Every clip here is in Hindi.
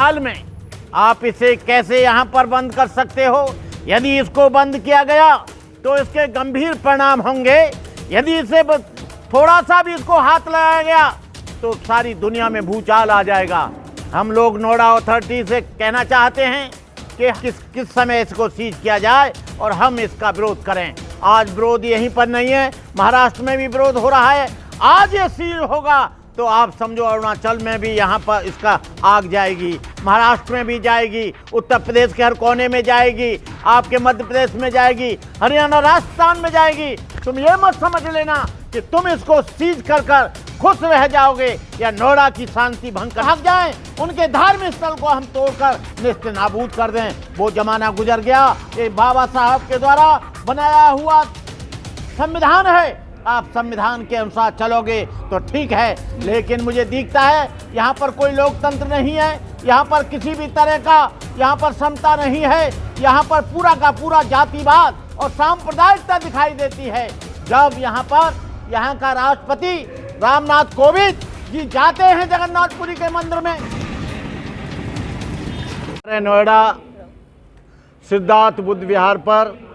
नेपाल में। आप इसे कैसे यहाँ पर बंद कर सकते हो? यदि इसको बंद किया गया तो इसके गंभीर परिणाम होंगे। यदि इसे थोड़ा सा भी इसको हाथ लगाया गया तो सारी दुनिया में भूचाल आ जाएगा। हम लोग नोएडा अथॉरिटी से कहना चाहते हैं कि किस समय इसको सीज किया जाए और हम इसका विरोध करें। आज विरोध यहीं पर नहीं है, महाराष्ट्र में भी विरोध हो रहा है। आज ये सील होगा तो आप समझो अरुणाचल में भी यहाँ पर इसका आग जाएगी, महाराष्ट्र में भी जाएगी, उत्तर प्रदेश के हर कोने में जाएगी, आपके मध्य प्रदेश में जाएगी, हरियाणा राजस्थान में जाएगी। तुम ये मत समझ लेना कि तुम इसको सीज कर खुश रह जाओगे या नोएडा की शांति भंग कर भाग जाएं। उनके धार्मिक स्थल को हम तोड़कर निश्चित नाबूद कर दें। वो जमाना गुजर गया। ये बाबा साहब के द्वारा बनाया हुआ संविधान है। आप संविधान के अनुसार चलोगे तो ठीक है, लेकिन मुझे दिखता है यहाँ पर कोई लोकतंत्र नहीं है, यहाँ पर किसी भी तरह का यहाँ पर समता नहीं है। यहाँ पर पूरा का पूरा जातिवाद और सांप्रदायिकता दिखाई देती है। जब यहाँ का राष्ट्रपति रामनाथ कोविंद जी जाते हैं जगन्नाथपुरी के मंदिर में। नोएडा सिद्धार्थ बुद्ध विहार पर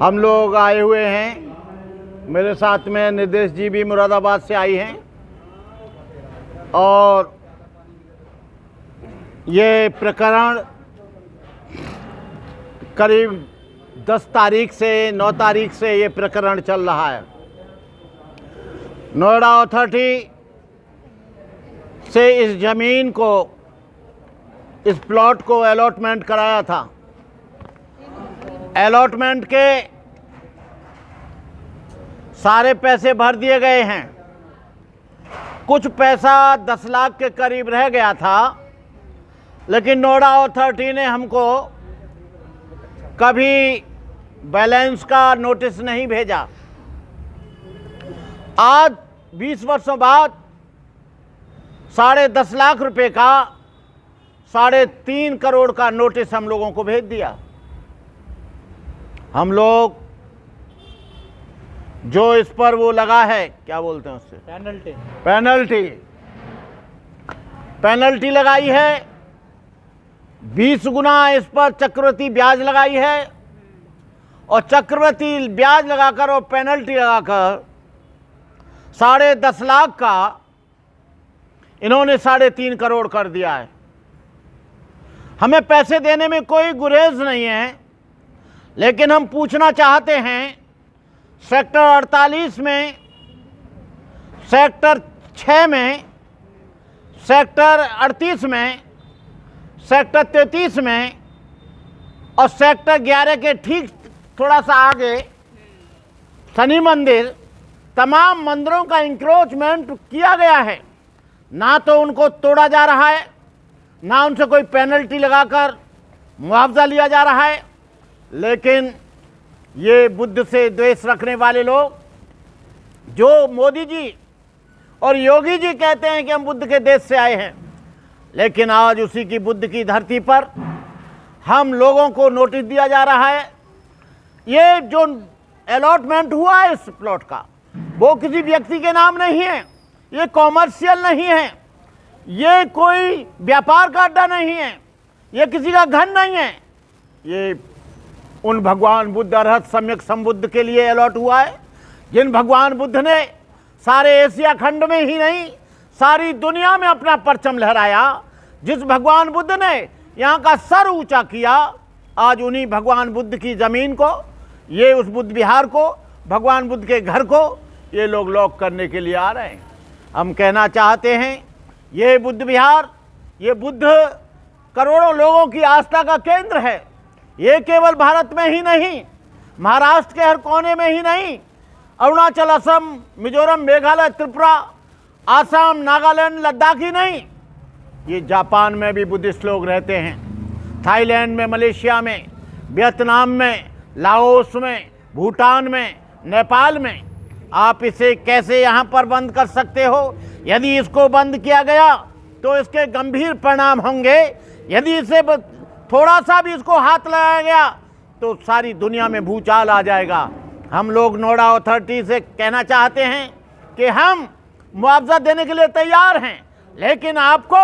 हम लोग आए हुए हैं। मेरे साथ में निर्देश जी भी मुरादाबाद से आई हैं और ये प्रकरण करीब 10 तारीख से 9 तारीख से ये प्रकरण चल रहा है। नोएडा अथॉरिटी से इस ज़मीन को, इस प्लॉट को अलॉटमेंट कराया था। अलॉटमेंट के सारे पैसे भर दिए गए हैं। कुछ पैसा 10 लाख के करीब रह गया था, लेकिन नोएडा अथॉरिटी ने हमको कभी बैलेंस का नोटिस नहीं भेजा। आज 20 वर्षों बाद 10.5 लाख रुपए का 3.5 करोड़ का नोटिस हम लोगों को भेज दिया। हम लोग जो इस पर वो लगा है, क्या बोलते हैं उससे, पेनल्टी लगाई है। 20 गुना इस पर चक्रवृद्धि ब्याज लगाई है और चक्रवृद्धि ब्याज लगाकर और पेनल्टी लगाकर 10.5 लाख का इन्होंने 3.5 करोड़ कर दिया है। हमें पैसे देने में कोई गुरेज नहीं है, लेकिन हम पूछना चाहते हैं, सेक्टर 48 में, सेक्टर 6 में, सेक्टर 38 में, सेक्टर 33 में और सेक्टर 11 के ठीक थोड़ा सा आगे शनि मंदिर, तमाम मंदिरों का इंक्रोचमेंट किया गया है। ना तो उनको तोड़ा जा रहा है, ना उनसे कोई पेनल्टी लगाकर मुआवजा लिया जा रहा है। लेकिन ये बुद्ध से द्वेष रखने वाले लोग, जो मोदी जी और योगी जी कहते हैं कि हम बुद्ध के देश से आए हैं, लेकिन आज उसी की बुद्ध की धरती पर हम लोगों को नोटिस दिया जा रहा है। ये जो अलॉटमेंट हुआ है इस प्लॉट का, वो किसी व्यक्ति के नाम नहीं है, ये कॉमर्शियल नहीं है, ये कोई व्यापार का अड्डा नहीं है, ये किसी का घर नहीं है। ये उन भगवान बुद्ध अरहत सम्यक संबुद्ध के लिए अलॉट हुआ है, जिन भगवान बुद्ध ने सारे एशिया खंड में ही नहीं सारी दुनिया में अपना परचम लहराया। जिस भगवान बुद्ध ने यहाँ का सर ऊंचा किया, आज उन्हीं भगवान बुद्ध की ज़मीन को, ये उस बुद्ध विहार को, भगवान बुद्ध के घर को ये लोग लॉक करने के लिए आ रहे हैं। हम कहना चाहते हैं, ये बुद्ध विहार, ये बुद्ध करोड़ों लोगों की आस्था का केंद्र है। ये केवल भारत में ही नहीं, महाराष्ट्र के हर कोने में ही नहीं, अरुणाचल, असम, मिजोरम, मेघालय, त्रिपुरा, आसाम, नागालैंड, लद्दाख ही नहीं, ये जापान में भी बुद्धिस्ट लोग रहते हैं, थाईलैंड में, मलेशिया में, वियतनाम में, लाओस में, भूटान में, नेपाल में। आप इसे कैसे यहाँ पर बंद कर सकते हो? यदि इसको बंद किया गया तो इसके गंभीर परिणाम होंगे। यदि इसे थोड़ा सा भी इसको हाथ लगाया गया तो सारी दुनिया में भूचाल आ जाएगा। हम लोग नोएडा अथॉरिटी से कहना चाहते हैं कि हम मुआवजा देने के लिए तैयार हैं, लेकिन आपको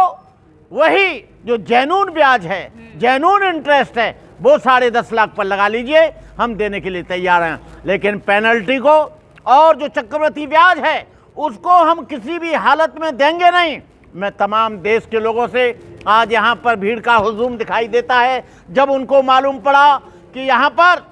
वही जो जेन्युइन ब्याज है, जेन्युइन इंटरेस्ट है, वो 10.5 लाख पर लगा लीजिए, हम देने के लिए तैयार हैं। लेकिन पेनल्टी को और जो चक्रवृद्धि ब्याज है उसको हम किसी भी हालत में देंगे नहीं। मैं तमाम देश के लोगों से आज यहाँ पर भीड़ का हुजूम दिखाई देता है। जब उनको मालूम पड़ा कि यहाँ पर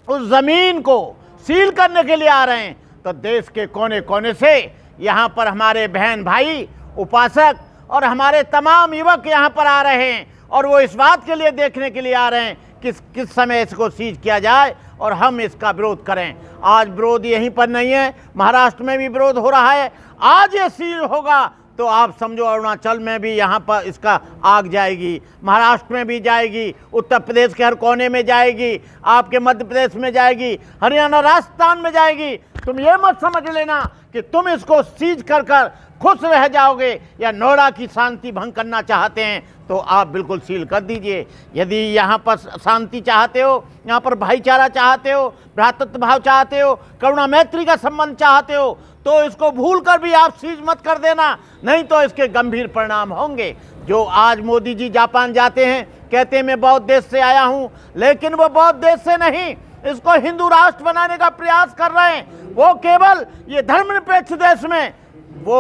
उस ज़मीन को सील करने के लिए आ रहे हैं, तो देश के कोने कोने से यहाँ पर हमारे बहन भाई उपासक और हमारे तमाम युवक यहाँ पर आ रहे हैं, और वो इस बात के लिए देखने के लिए आ रहे हैं किस समय इसको सीज किया जाए और हम इसका विरोध करें। आज विरोध यहीं पर नहीं है, महाराष्ट्र में भी विरोध हो रहा है। आज ये सील होगा तो आप समझो अरुणाचल में भी यहाँ पर इसका आग जाएगी, महाराष्ट्र में भी जाएगी, उत्तर प्रदेश के हर कोने में जाएगी, आपके मध्य प्रदेश में जाएगी, हरियाणा राजस्थान में जाएगी। तुम ये मत समझ लेना कि तुम इसको सीज कर खुश रह जाओगे या नोएडा की शांति भंग करना चाहते हैं तो आप बिल्कुल सील कर दीजिए। यदि यहाँ पर शांति चाहते हो, यहाँ पर भाईचारा चाहते हो, भ्रातृत्व भाव चाहते हो, करुणा मैत्री का संबंध चाहते हो, तो इसको भूल कर भी आप सीज मत कर देना, नहीं तो इसके गंभीर परिणाम होंगे। जो आज मोदी जी जापान जाते हैं, कहते हैं मैं बौद्ध देश से आया हूँ, लेकिन वो बौद्ध देश से नहीं, इसको हिंदू राष्ट्र बनाने का प्रयास कर रहे हैं। वो केवल ये धर्मनिरपेक्ष देश में वो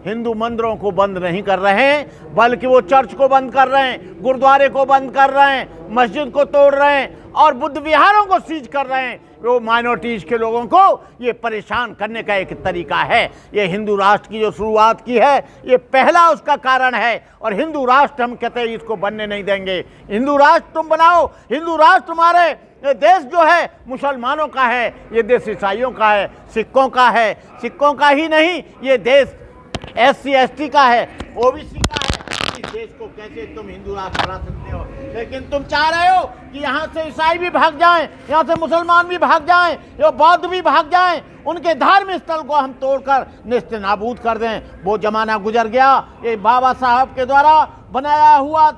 हिंदू मंदिरों को बंद नहीं कर रहे हैं, बल्कि वो चर्च को बंद कर रहे हैं, गुरुद्वारे को बंद कर रहे हैं, मस्जिद को तोड़ रहे हैं और बुद्ध विहारों को सीज कर रहे हैं। वो माइनॉरिटीज के लोगों को ये परेशान करने का एक तरीका है। ये हिंदू राष्ट्र की जो शुरुआत की है, ये पहला उसका कारण है, और हिंदू राष्ट्र हम कहते हैं इसको बनने नहीं देंगे। हिंदू राष्ट्र तुम बनाओ, हिंदू राष्ट्र तुम्हारे ये देश जो है मुसलमानों का है, ये देश ईसाइयों का है, सिखों का है, सिखों का ही नहीं, ये देश SC ST का है, OBC का है। इस देश को कैसे तुम हिंदू राष्ट्र बना सकते हो? लेकिन तुम चाह रहे हो कि यहाँ से ईसाई भी भाग जाएं, यहाँ से मुसलमान भी भाग जाएं, ये बौद्ध भी भाग जाएं, उनके धार्मिक स्थल को हम तोड़कर निश्चित नाबूद कर दें। वो जमाना गुजर गया। ये बाबा साहब के द्वारा बनाया हुआ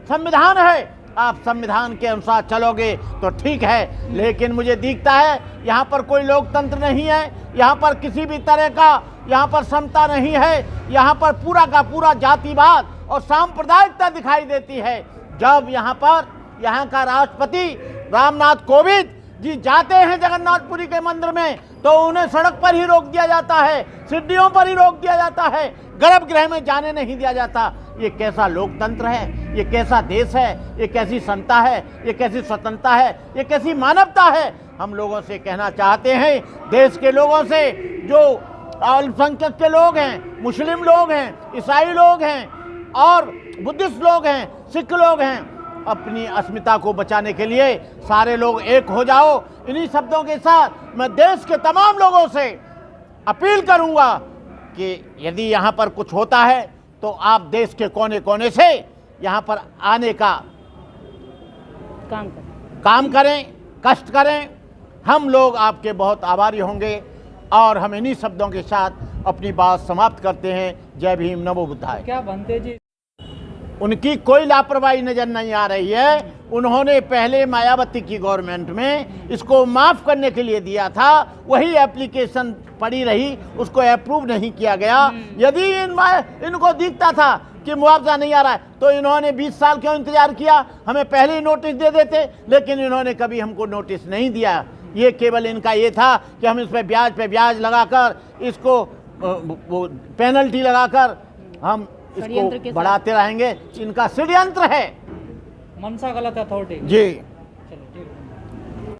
संविधान है, आप संविधान के अनुसार चलोगे तो ठीक है, लेकिन मुझे दिखता है यहाँ पर कोई लोकतंत्र नहीं है, यहाँ पर किसी भी तरह का यहाँ पर समता नहीं है, यहाँ पर पूरा का पूरा जातिवाद और सांप्रदायिकता दिखाई देती है। जब यहाँ पर यहाँ का राष्ट्रपति रामनाथ कोविंद जी जाते हैं जगन्नाथपुरी के मंदिर में, तो उन्हें सड़क पर ही रोक दिया जाता है, सीढ़ियों पर ही रोक दिया जाता है, गर्भगृह में जाने नहीं दिया जाता। ये कैसा लोकतंत्र है? ये कैसा देश है? ये कैसी समता है? ये कैसी स्वतंत्रता है? ये कैसी मानवता है? हम लोगों से कहना चाहते हैं, देश के लोगों से, जो अल्पसंख्यक के लोग हैं, मुस्लिम लोग हैं, ईसाई लोग हैं और बुद्धिस्ट लोग हैं, सिख लोग हैं, अपनी अस्मिता को बचाने के लिए सारे लोग एक हो जाओ। इन्हीं शब्दों के साथ मैं देश के तमाम लोगों से अपील करूंगा कि यदि यहाँ पर कुछ होता है तो आप देश के कोने कोने से यहाँ पर आने का काम करें, कष्ट करें। हम लोग आपके बहुत आभारी होंगे। और हम इन्हीं शब्दों के साथ अपनी बात समाप्त करते हैं। जय भीम, नमो बुद्धाय। क्या बनते जी? उनकी कोई लापरवाही नजर नहीं आ रही है। उन्होंने पहले मायावती की गवर्नमेंट में इसको माफ करने के लिए दिया था, वही एप्लीकेशन पड़ी रही, उसको अप्रूव नहीं किया गया। यदि इनको दिखता था कि मुआवजा नहीं आ रहा है तो इन्होंने 20 साल क्यों इंतजार किया? हमें पहले ही नोटिस दे देते, लेकिन इन्होंने कभी हमको नोटिस नहीं दिया। ये केवल इनका ये था कि हम इस पे ब्याज लगाकर, इसको पेनल्टी लगाकर हम इसको बढ़ाते रहेंगे। इनका षड्यंत्र है। मनसा गलत अथॉरिटी जी। चलो ठीक।